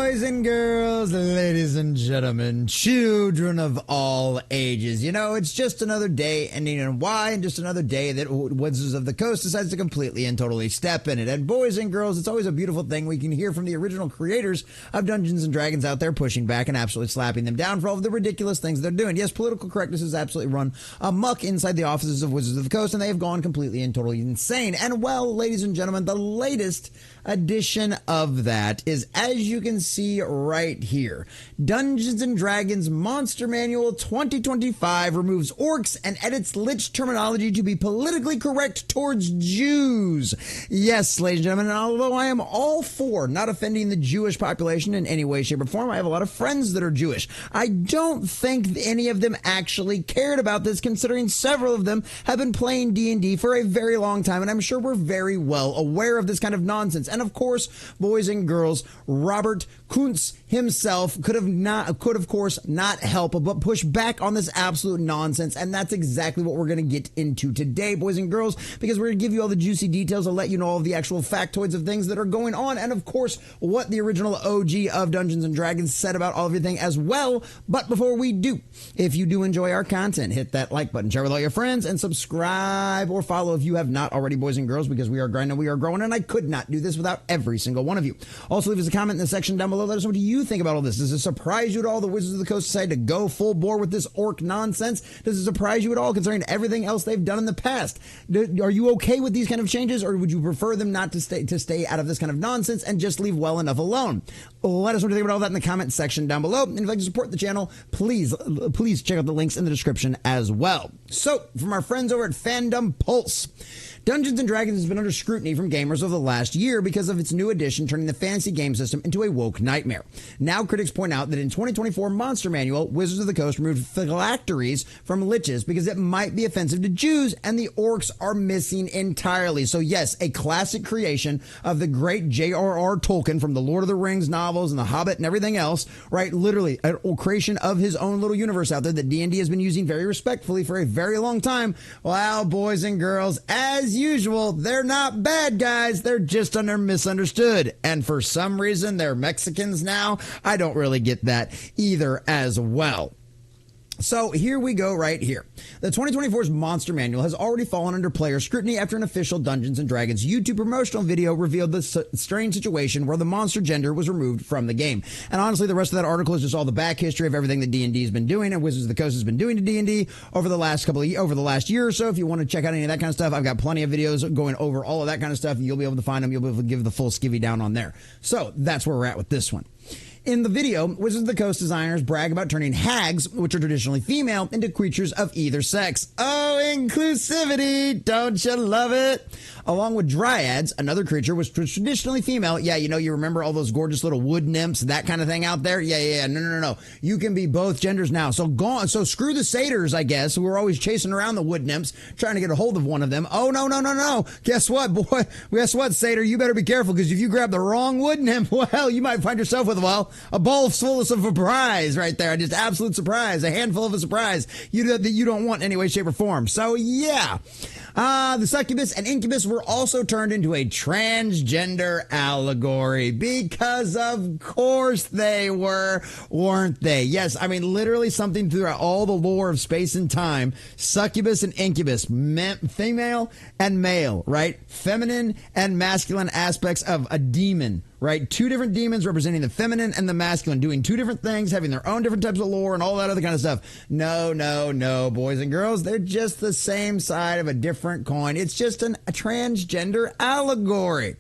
Boys and girls, ladies and gentlemen, children of all ages. You know, it's just another day ending in Y, and just another day that Wizards of the Coast decides to completely and totally step in it. And boys and girls, it's always a beautiful thing we can hear from the original creators of Dungeons and Dragons out there pushing back and absolutely slapping them down for all of the ridiculous things they're doing. Yes, political correctness has absolutely run amok inside the offices of Wizards of the Coast, and they have gone completely and totally insane. And well, ladies and gentlemen, the latest edition of that is, as you can see right here, Dungeons and Dragons Monster Manual 2025 removes orcs and edits Lich terminology to be politically correct towards Jews. Yes, ladies and gentlemen, and although I am all for not offending the Jewish population in any way, shape, or form, I have a lot of friends that are Jewish. I don't think any of them actually cared about this, considering several of them have been playing D&D for a very long time, and I'm sure we're very well aware of this kind of nonsense. And of course, boys and girls, Robert Kuntz himself could of course not help but push back on this absolute nonsense, and that's exactly what we're going to get into today, boys and girls, because we're going to give you all the juicy details and let you know all of the actual factoids of things that are going on, and of course what the original OG of Dungeons and Dragons said about all everything as well. But before we do, if you do enjoy our content, hit that like button, share with all your friends, and subscribe or follow if you have not already, boys and girls, because we are grinding, we are growing, and I could not do this without every single one of you. Also, leave us a comment in the section down below. Let us know what you think about all this. Does it surprise you at all the Wizards of the Coast decided to go full bore with this orc nonsense? Does it surprise you at all concerning everything else they've done in the past? Are you okay with these kind of changes, or would you prefer them not to stay out of this kind of nonsense and just leave well enough alone? Let us know what you think about all that in the comment section down below. And if you'd like to support the channel, please check out the links in the description as well. So, from our friends over at Fandom Pulse, Dungeons & Dragons has been under scrutiny from gamers over the last year because of its new edition turning the fantasy game system into a woke nightmare. Now critics point out that in 2024 Monster Manual, Wizards of the Coast removed phylacteries from liches because it might be offensive to Jews, and the orcs are missing entirely. So yes, a classic creation of the great J.R.R. Tolkien from the Lord of the Rings novels and the Hobbit and everything else, right? Literally a creation of his own little universe out there that D&D has been using very respectfully for a very long time. Well, boys and girls, as usual, they're not bad guys. They're just misunderstood. And for some reason, they're Mexicans now. I don't really get that either as well. So here we go right here. The 2024's Monster Manual has already fallen under player scrutiny after an official Dungeons & Dragons YouTube promotional video revealed the strange situation where the monster gender was removed from the game. And honestly, the rest of that article is just all the back history of everything that D&D has been doing and Wizards of the Coast has been doing to D&D over the last year or so. If you want to check out any of that kind of stuff, I've got plenty of videos going over all of that kind of stuff. You'll be able to find them. You'll be able to give the full skivvy down on there. So that's where we're at with this one. In the video, Wizards of the Coast designers brag about turning hags, which are traditionally female, into creatures of either sex. Oh, inclusivity! Don't you love it? Along with dryads, another creature was traditionally female. Yeah, you remember all those gorgeous little wood nymphs, that kind of thing out there? Yeah. No. You can be both genders now. So screw the satyrs, I guess, who are always chasing around the wood nymphs, trying to get a hold of one of them. Oh, no. Guess what, boy? Guess what, satyr? You better be careful, because if you grab the wrong wood nymph, well, you might find yourself with, a bowl full of surprise right there. Just absolute surprise. A handful of a surprise that you don't want in any way, shape, or form. So, yeah. The succubus and incubus were also turned into a transgender allegory, because of course they were, weren't they? Yes, I mean, literally something throughout all the lore of space and time. Succubus and incubus, female and male, right? Feminine and masculine aspects of a demon, right? Two different demons representing the feminine and the masculine, doing two different things, having their own different types of lore and all that other kind of stuff. No, boys and girls. They're just the same side of a different coin. It's just a transgender allegory.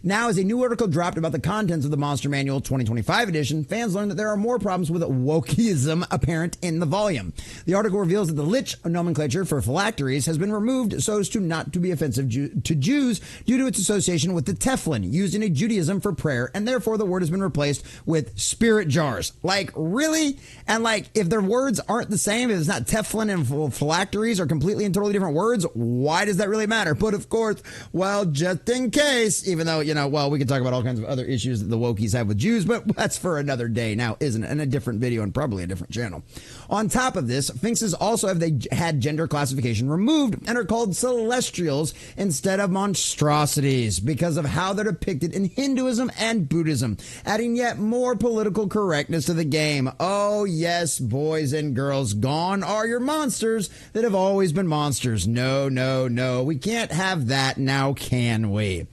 Now, as a new article dropped about the contents of the Monster Manual 2025 edition, fans learned that there are more problems with wokeism apparent in the volume. The article reveals that the Lich nomenclature for phylacteries has been removed so as to not to be offensive to Jews due to its association with the Teflon, used in Judaism for prayer, and therefore the word has been replaced with spirit jars. Like, really? And if their words aren't the same, if it's not Teflon and phylacteries are completely and totally different words, why does that really matter? But of course, well, just in case, even though, well, we could talk about all kinds of other issues that the wokies have with Jews, but that's for another day now, isn't it? And a different video and probably a different channel. On top of this, Sphinxes also had gender classification removed and are called celestials instead of monstrosities because of how they're depicted in Hinduism and Buddhism, adding yet more political correctness to the game. Oh, yes, boys and girls, gone are your monsters that have always been monsters. No, no, no, we can't have that now, can we?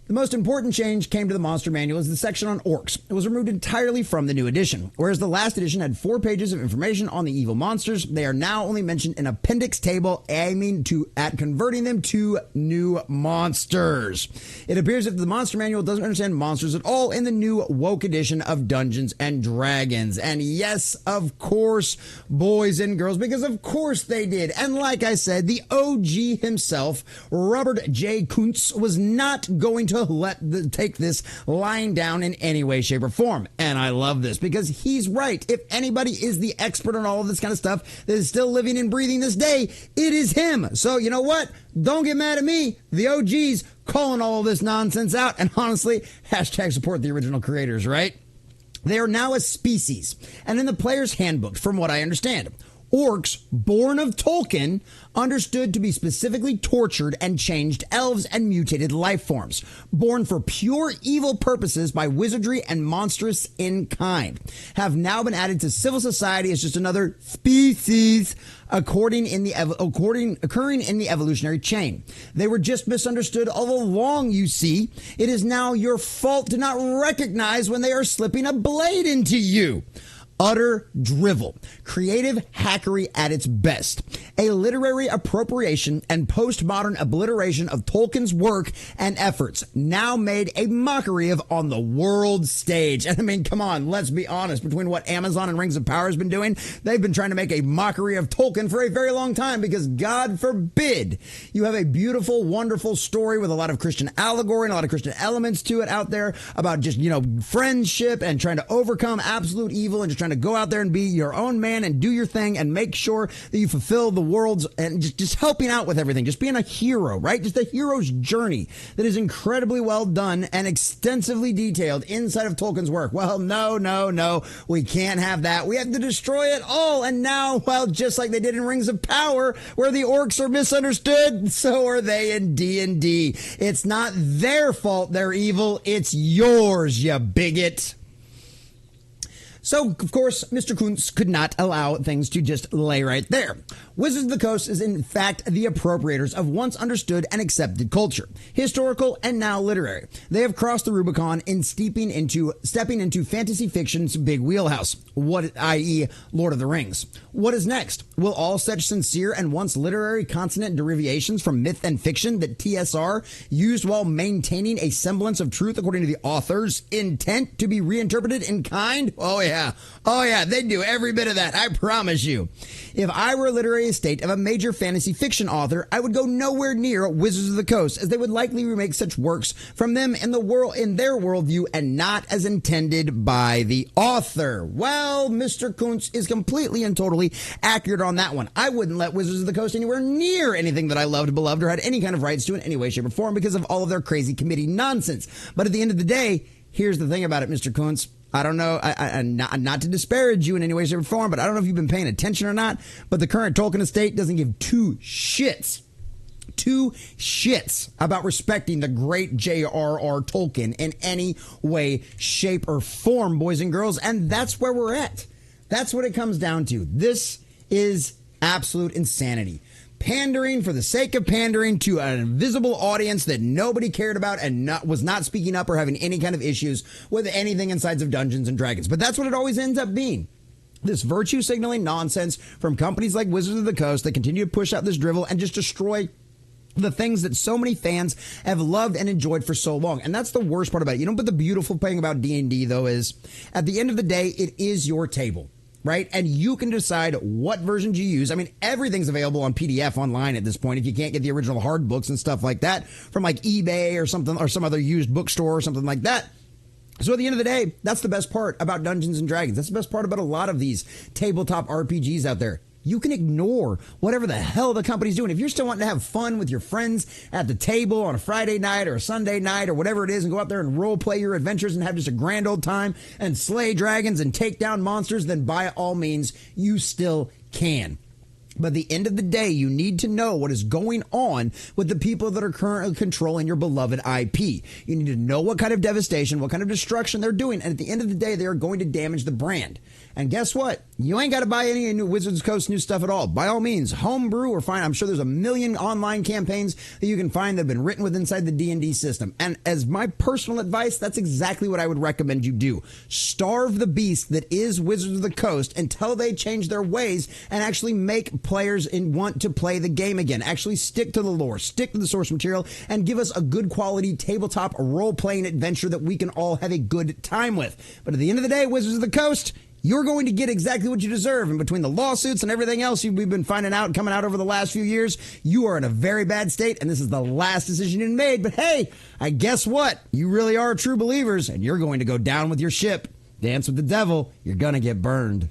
The most important change came to the monster manual is the section on orcs. It was removed entirely from the new edition. Whereas the last edition had 4 pages of information on the evil monsters, they are now only mentioned in appendix table, aiming at converting them to new monsters. It appears that the monster manual doesn't understand monsters at all in the new woke edition of Dungeons and Dragons. And yes, of course, boys and girls, because of course they did. And like I said, the OG himself, Robert J. Kuntz, was not going to take this lying down in any way, shape, or form. And I love this because he's right. If anybody is the expert on all of this kind of stuff that is still living and breathing this day, it is him. So you know what? Don't get mad at me. The OG's calling all of this nonsense out. And honestly, hashtag support the original creators, right? They are now a species. And in the player's handbook, from what I understand, orcs, born of Tolkien, understood to be specifically tortured and changed elves and mutated life forms, born for pure evil purposes by wizardry and monstrous in kind, have now been added to civil society as just another species occurring in the evolutionary chain. They were just misunderstood all along, you see. It is now your fault to not recognize when they are slipping a blade into you. Utter drivel, creative hackery at its best, a literary appropriation and postmodern obliteration of Tolkien's work and efforts, now made a mockery of on the world stage. And I mean, come on, let's be honest, between what Amazon and Rings of Power has been doing, they've been trying to make a mockery of Tolkien for a very long time, because God forbid you have a beautiful, wonderful story with a lot of Christian allegory and a lot of Christian elements to it out there about just, friendship and trying to overcome absolute evil and just trying to go out there and be your own man and do your thing and make sure that you fulfill the world's, and just helping out with everything, just being a hero, right? Just a hero's journey that is incredibly well done and extensively detailed inside of Tolkien's work. Well, no, we can't have that. We have to destroy it all. And now, well, just like they did in Rings of Power, where the orcs are misunderstood, so are they in D&D. It's not their fault they're evil, it's yours, you bigot. So, of course, Mr. Kuntz could not allow things to just lay right there. Wizards of the Coast is, in fact, the appropriators of once understood and accepted culture, historical and now literary. They have crossed the Rubicon in stepping into fantasy fiction's big wheelhouse, i.e. Lord of the Rings. What is next? Will all such sincere and once literary consonant derivations from myth and fiction that TSR used while maintaining a semblance of truth according to the author's intent to be reinterpreted in kind? Oh yeah, they do every bit of that, I promise you. If I were a literary estate of a major fantasy fiction author, I would go nowhere near Wizards of the Coast, as they would likely remake such works from them in their worldview and not as intended by the author. Well, Mr. Kuntz is completely and totally accurate on that one. I wouldn't let Wizards of the Coast anywhere near anything that I loved, beloved, or had any kind of rights to in any way, shape, or form because of all of their crazy committee nonsense. But at the end of the day, here's the thing about it, Mr. Kuntz. I don't know, not to disparage you in any way, shape, or form, but I don't know if you've been paying attention or not, but the current Tolkien estate doesn't give two shits about respecting the great J.R.R. Tolkien in any way, shape, or form, boys and girls, and that's where we're at. That's what it comes down to. This is absolute insanity. Pandering for the sake of pandering to an invisible audience that nobody cared about and was not speaking up or having any kind of issues with anything inside of Dungeons and Dragons. But that's what it always ends up being. This virtue signaling nonsense from companies like Wizards of the Coast that continue to push out this drivel and just destroy the things that so many fans have loved and enjoyed for so long. And that's the worst part about it. But the beautiful thing about D&D, though, is at the end of the day, it is your table. Right? And you can decide what versions you use. I mean, everything's available on PDF online at this point. If you can't get the original hard books and stuff like that from like eBay or something, or some other used bookstore or something like that. So at the end of the day, that's the best part about Dungeons and Dragons. That's the best part about a lot of these tabletop RPGs out there. You can ignore whatever the hell the company's doing. If you're still wanting to have fun with your friends at the table on a Friday night or a Sunday night or whatever it is and go out there and role play your adventures and have just a grand old time and slay dragons and take down monsters, then by all means, you still can. But at the end of the day, you need to know what is going on with the people that are currently controlling your beloved IP. You need to know what kind of devastation, what kind of destruction they're doing. And at the end of the day, they are going to damage the brand. And guess what? You ain't got to buy any new Wizards of the Coast new stuff at all. By all means, homebrew or find. I'm sure there's a million online campaigns that you can find that have been written with inside the D&D system. And as my personal advice, that's exactly what I would recommend you do. Starve the beast that is Wizards of the Coast until they change their ways and actually make players want to play the game again. Actually stick to the lore, stick to the source material, and give us a good quality tabletop role-playing adventure that we can all have a good time with. But at the end of the day, Wizards of the Coast, you're going to get exactly what you deserve. And between the lawsuits and everything else we've been finding out, coming out over the last few years, you are in a very bad state, and this is the last decision you made. But hey, I guess what? You really are true believers, and you're going to go down with your ship. Dance with the devil, you're going to get burned.